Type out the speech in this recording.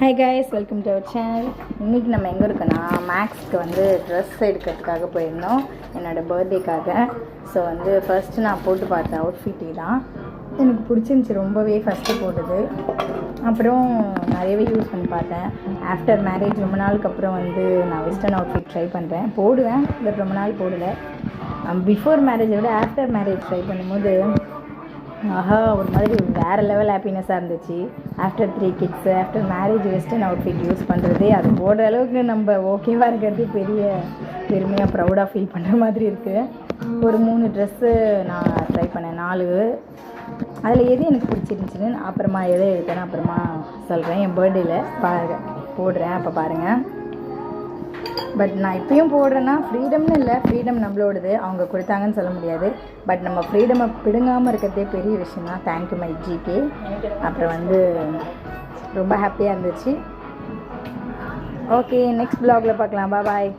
Hi guys, welcome to our channel. இன்றைக்கி நம்ம எங்கே இருக்கோன்னா மேக்ஸ்க்கு வந்து ட்ரெஸ் எடுக்கிறதுக்காக போயிருந்தோம் என்னோடய பர்த்டேக்காக. ஸோ வந்து ஃபஸ்ட்டு நான் போட்டு பார்த்தேன் அவுட்ஃபிட் தான் எனக்கு பிடிச்சிருந்துச்சி ரொம்பவே. ஃபஸ்ட்டு போட்டது அப்புறம் நிறையவே யூஸ் பண்ணி பார்த்தேன். ஆஃப்டர் மேரேஜ் ரொம்ப நாளுக்கு அப்புறம் வந்து நான் வெஸ்டர்ன் அவுட்ஃபிட் ட்ரை பண்ணுறேன். போடுவேன், பட் ரொம்ப நாள் போடலை. பிஃபோர் மேரேஜை விட ஆஃப்டர் மேரேஜ் ட்ரை பண்ணும்போது ஒரு மாதிரி வேறு லெவல் ஹாப்பினஸ்ஸாக இருந்துச்சு. After 3 kids, after marriage western outfit use பண்ணுறதே, அது போடுற அளவுக்கு நம்ம ஓகேவாக இருக்கிறது பெரிய பெருமையாக ப்ரௌடாக ஃபீல் பண்ணுற மாதிரி இருக்குது. ஒரு 3 ட்ரெஸ்ஸு நான் ட்ரை பண்ணேன், 4. அதில் எது எனக்கு பிடிச்சிருந்துச்சின்னு அப்புறமா எதை எடுத்தேன்னு அப்புறமா சொல்கிறேன். என் பர்த்டேயில் போடுறேன், அப்போ பாருங்கள். பட் நான் இப்பயும் போடுறேன்னா ஃப்ரீடம்னு இல்லை, ஃப்ரீடம் நம்மளோடது, அவங்க கொடுத்தாங்கன்னு சொல்ல முடியாது. பட் நம்ம ஃப்ரீடமை பிடுங்காமல் இருக்கிறதே பெரிய விஷயம் தான். Thank you my GK. அப்புறம் வந்து ரொம்ப ஹாப்பியாக இருந்துச்சு. ஓகே, நெக்ஸ்ட் வ்ளாகில் பார்க்கலாம். பாய்.